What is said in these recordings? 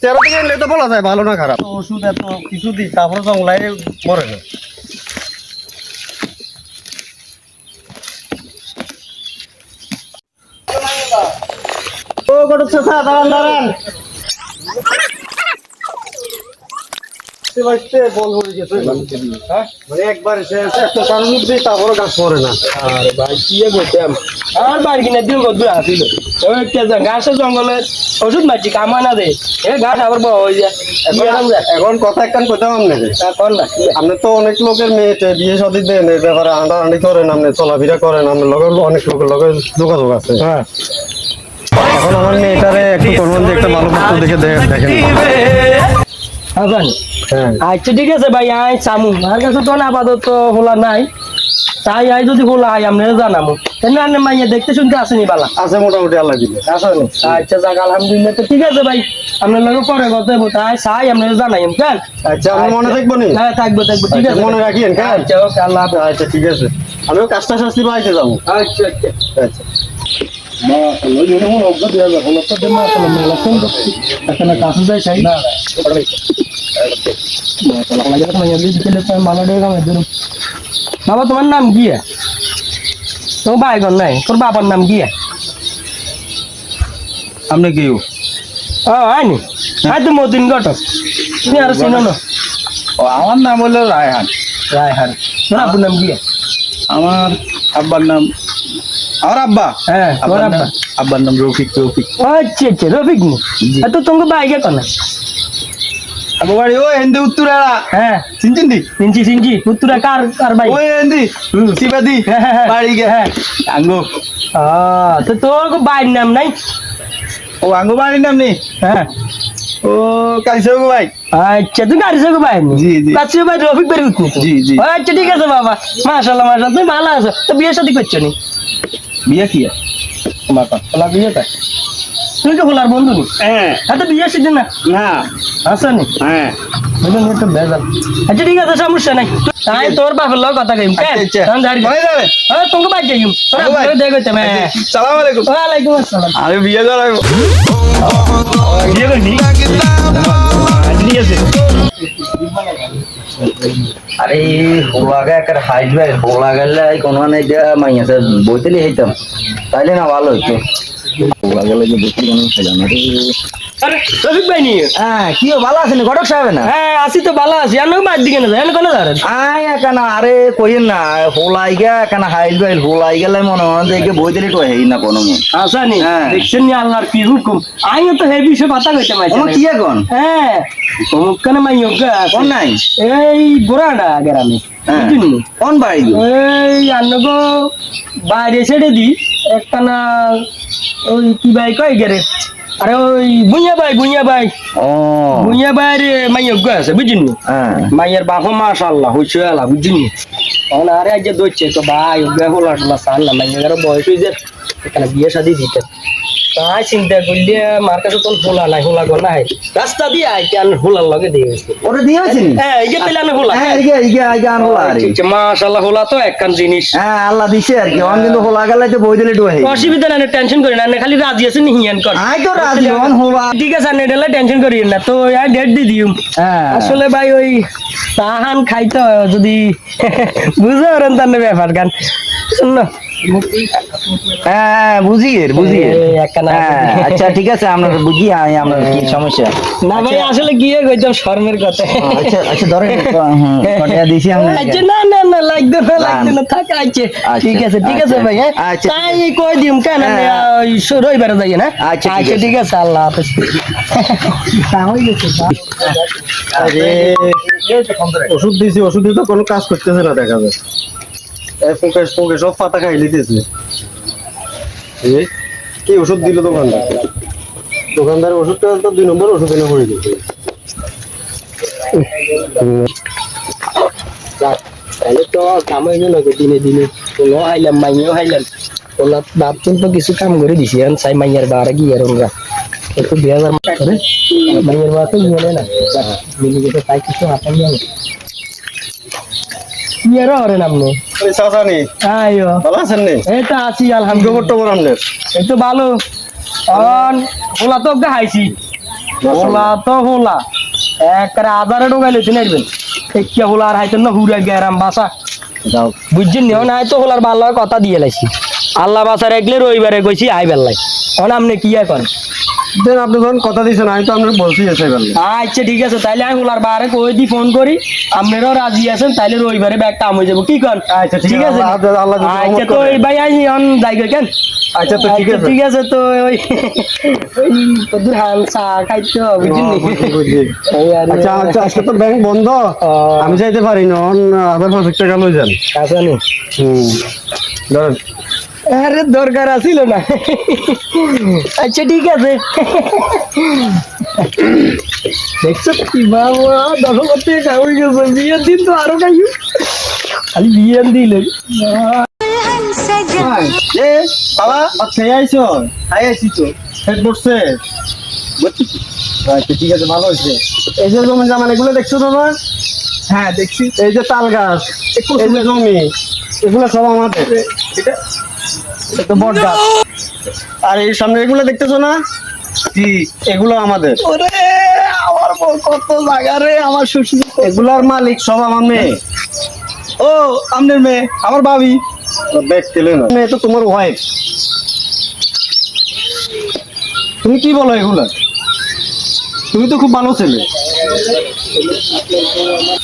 তেরো থেকে এলে তো বলা যায় ভালো না খারাপ, ওষুধ এত কিছু দিই তারপরে জংলায় মরে না। ও গড় চাচা দাঁড়ান দাঁড়ান, একবার একটা কারণ দিই তারপরে গাছ মরে না। আরে ভাই কি করতাম আর বাড়ি কিনে দিও কত আসিল গাছের জঙ্গলে ওষুধ মারছি কামা না দে গাছ আবার বড় হয়ে যায়। এখন কথা একখান কইতাম আপনাকে, কর না আপনি তো অনেক লোকের মেয়েতে বিয়ে শাদী দেন, এই ব্যাপারে আন্ডারান্ডি করেন, আপনি চলাফেরা করেন, আপনার লগে অনেক লোকের লগে যোগাযোগ আছে। হ্যাঁ এখন আমার মেয়েটারে একটু করবেন যে একটা ভালো পত্র দেখে দেখেন। হ্যাঁ আচ্ছা ঠিক আছে ভাই আয় চামু আমার কাছে তো আপাতত হোলা নাই, তাই আই যদি হোলা আই আমরা জানামু কেন আনে মাইয়া দেখতে শুনতে আসেনি বালা আছে মোটামুটি আল্লাহ দিলে। আসেনি আচ্ছা যাক আলহামদুলিল্লাহ। তো ঠিক আছে ভাই আপনার লগে পরে কথা হইব, তাই চাই আমরা জানাইম কেন। আচ্ছা আপনি মনে থাকবো নি? হ্যাঁ থাকবো থাকবো ঠিক আছে মনে রাখিয়েন কেন। আচ্ছা ওকে আল্লাহ হাফেজ। আচ্ছা ঠিক আছে, আমিও কাজটা শাস্তি পাইতে যাবো। আচ্ছা আচ্ছা আচ্ছা বাবা তোমার নাম কি? তোমার ভাইগন নাই, তোর বাবার নাম কি? আপনি কি? ও আইনি আই তো মতিন ঘটক, তুমি আর চিনো না? আমার নাম হলো রায়হান। রায়হান। তোর আব্বুর নাম কি? আমার আব্বার নাম, আমার আব্বা, হ্যাঁ তোমার আব্বা আব্বার নাম রফিক। আচ্ছা আচ্ছা রফিক নি তো তোমাকে বাইকে কনা আমার বাড়ি ও হিন্দি উত্তরাড়া। হ্যাঁ চিনছেন দি? চিনছি চিনছি উত্তরা কার কার ভাই? ওই হিন্দি শিবাদি বাড়ি গে। হ্যাঁ আঙ্গো। তো তোর বাইর নাম নাই? ও আঙ্গো বাড়ির নাম নেই। হ্যাঁ ও কাইছে গো ভাই। আচ্ছা তুই গাড়ি চাকা ভাই? জি জি কাছে ভাই রফিক বের উঠনি? জি জি। আচ্ছা ঠিক আছে বাবা, মাশাআল্লাহ মাশাআল্লাহ তুমি ভালো আছো। তো বিয়ে শাদী করছো নি? বিয়ে কি তোমার হোলা বিয়েটা তুই তো হোলার বন্ধু নি? হ্যাঁ তো বিয়ে শিখি না না আসো নি? হ্যাঁ আচ্ছা ঠিক আছে সমস্যা নাই, তাই তোর বাপের লোক কথা কইম কেন তোমাকে বাইক যাইম তোরা দেখ হইতে। হ্যাঁ সালাম আলাইকুম। ওয়ালাইকুম আসসালাম। আরে বিয়ে করাবো। বিয়ে করবি? ঠিক আছে। আরে হোলাগে একটা হাইট ভাই হোলা গেলে কোনো মানে মাইয়াতে বইতেলি হইতাম তাইলে না ভালো হইতো। হোলা গেলে যে বইতে কোনো খেলাম না রে। আরে রফিক ভাই নি? হ্যাঁ কি ভালো আছেন ঘটক সাহেব? না হ্যাঁ আসি তো ভালো আছি, আর বাদ দিকে না যায় কোনো ধরেন আয় কেন আরে কইেন না হোলাই গে কেন হাইট ভাই হোলাই গেলে মনে হয় দেখে বইতেলি তো হেই না কোনো মন আসা নি? হ্যাঁ। দেখছেন নি আল্লাহর কি হুকুম, আইও তো হে বিষয়ে কথা কইতে মাইছে কোনো কি এখন হ্যাঁ অমুক কানে মাই কোন নাই এই গোড়াটা গ্রামে হ্যাঁ। বুঝলি কোন বাড়ি গো? এই আন্নগো বাইরে ছেড়ে দি একটা না ওই কি ভাই কয় গেরে, আরে ওই বুইয়া ভাই ও বুইয়া ভাইয়ের মাইয়ক আছে বুঝলি? হ্যাঁ মাইয়ের বাপা মাশাআল্লাহ হইছে আলা বুঝলি? তখন আরে আজ দইছে তো ভাই বেহুলা টলা সাল্লাহ মাইয়ের বয়স হইছে এখানে বিয়ে শাদী দিতে, তাই চিন্তা করলে মার কাছে তো হোলা নাই, হোলা গো নাই রাস্তা দিয়ে আইতে আমি হোলার লগে দিয়ে গেছি। ওটা দিয়ে আছেন? হ্যাঁ এই যে পেলে আমি হোলা। হ্যাঁ ইগে আনলা আরে মাশাআল্লাহ হোলা তো একখান জিনিস। হ্যাঁ আল্লাহ দিছে আর কি অন কিন্তু হোলা গেলে তো বই দিলে তো হেই অসুবিধা নাই, টেনশন করি না, খালি রাজি আছে নি হিয়ান কর। আই তো রাজি অন হোলা। ঠিক আছে না এটা টেনশন করি না, তো আর ডেট দি দিম। হ্যাঁ আসলে ভাই ওই তাহান খাইতে যদি বুঝে ওরেন তার ব্যাপার গান শুন হ্যাঁ বুঝি আচ্ছা ঠিক আছে আমরা বুঝি আমরা কি সমস্যা না ভাই আসলে গিয়ে কইতাম শর্মের কথা। আচ্ছা আচ্ছা ধরেন কটা দিছি আমরা আচ্ছা না না না লাগবে না থাক আছে ঠিক আছে ভাই। হ্যাঁ আচ্ছা তাই কই দিম কেন ওই রবিবারে যাই না? আচ্ছা ঠিক আছে আল্লাহ হাফেজ। তাহলে গেছে আরে ওষুধ দিয়েছি, ওষুধ দিয়ে তো কোনো কাজ করতেছে না দেখা যায়। পোকে সব পাতা খাই লিতেছে। কি ওষুধ দিল দোকানদার ওষুধটা তো 2 নম্বর ওষুধ এনে করে দিচ্ছে। তাহলে তো কামাই না দিনে দিনে কোনো হাইলাম মাইও হাইলাম ওলা বাপচুন তো কিছু কাম করে দিছি এখন চাই মাইয়ার বারে গিয়ে আর ওরা একটু 2000 করে মাইয়ার বা তো নিয়ে না মিলি যেতে তাই কিছু হাতে নিয়ে নিয়ে রে নামনে ওই চাচানি আইও ভালো আছেন নে? এই তো আছি আলহামদুলিল্লাহ। খবর টবর আমনের? এই তো ভালো অন ওলা তো হাইছি হোলা তো হোলা একবারে আধারে ঢোকাইলে চিনাইবেন ঠিক হোলা আর হাইতেন না হুড়া গেরাম বাসা যাও বুঝছেন নি না তো হোলার ভালো কথা দিয়ে লাইছি আল্লাহ বাসা রাখলে রবিবারে কইছি আই বেল্লাই এখন আপনি কি এখন দেন আপনি যখন কথা দিয়েছেন আমি তো আপনার বলছি এসে গেল আচ্ছা ঠিক আছে তাইলে আমি হোলার বারে কই দি ফোন করি আপনারাও রাজি আছেন তাইলে রবিবারে ব্যাগটা আমি যাবো কি কন আচ্ছা ঠিক আছে আল্লাহ যদি আচ্ছা রহমত তো করে। এই ভাই আই অন যাইগে কেন আচ্ছা তো ঠিক আছে ঠিক আছে তো ওই ওই তোদের হালসা খাইতো বুঝলি বুঝছি। আচ্ছা আচ্ছা আজকে তো ব্যাংক বন্ধ আমি যাইতে পারি না আবার 500 টাকা লই যান কাছে নি ধরেন আরে দরকার আছিল না আচ্ছা ঠিক আছে দেখছো কি বাবা দেখো করতে খাওয়াই গেছে বিয়ের দিন তো আরো খাই খালি বিয়ে দিলে এ বাবা আচ্ছা আইছো আইছি তো হেড পড়ছে আচ্ছা ঠিক আছে ভালো হয়েছে এই যে জমি জামান এগুলো দেখছো বাবা হ্যাঁ দেখছি এই যে তাল গাছ এই যে জমি এগুলো সব আমাদের এটা তো বট গাছ আর এই সামনে এগুলো দেখতেছো না জি এগুলো আমাদের ওরে আমার কত জায়গা রে আমার শ্বশুর এগুলার মালিক সব আমার মেয়ে ও আপনার মেয়ে আমার ভাবি ব্যাগ কেলে না মেয়ে তো তোমার ওয়াইফ তুমি কি বলো এগুলা তুমি তো খুব ভালো ছেলে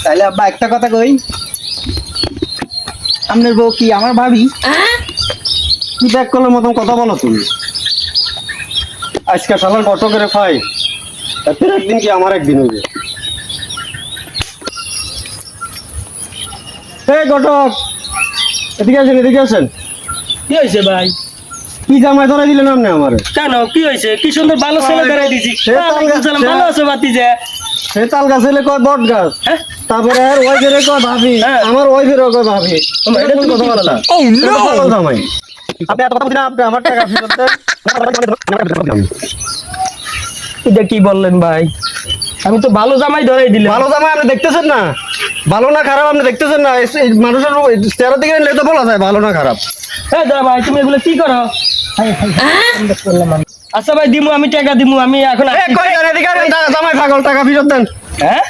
তাহলে আব্বা একটা কথা কই আপনার বউ কি আমার ভাবি কি ব্যাগ করলে মতন কথা বলো তুমি আজকে সালার কত করে খাই তোর একদিন কি আমার একদিন হইবে এই ঘটক এদিকে আসেন এদিকে আসেন কি হয়েছে ভাই কি জামাই ধরে দিলেন আপনি আমারে কেন কি হয়েছে কি সুন্দর ভালো ছেলে ধরে দিছি সে তো ওয়ালাইকুম সালাম, সে- ভালো আছো বাতি যে সে তাল গাছ এলে কয় বট গাছ হ্যাঁ তারপরে আর ওয়াইফের কয় ভাবি হ্যাঁ। আমার ওয়াইফের কয় ভাবি এটা তুমি কি বললা? এটা তো ভালো জামাই আপনি এত কথা বলছেন আপনি আমার টাকা ফেরত দেন এটা কি বললেন ভাই আমি তো ভালো জামাই ধরে দিলাম ভালো জামাই আপনি দেখতেছেন না ভালো না খারাপ আপনি দেখতেছেন না এই মানুষের চেহারা দিকে নিলে তো বলা যায় ভালো না খারাপ হ্যাঁ দাদা ভাই তুমি এগুলো কি করো আচ্ছা ভাই দিমু আমি টাকা দিমু আমি এখন এ, কই যান এদিকে আসেন, জামাই পাগল টাকা ফেরত দেন হ্যাঁ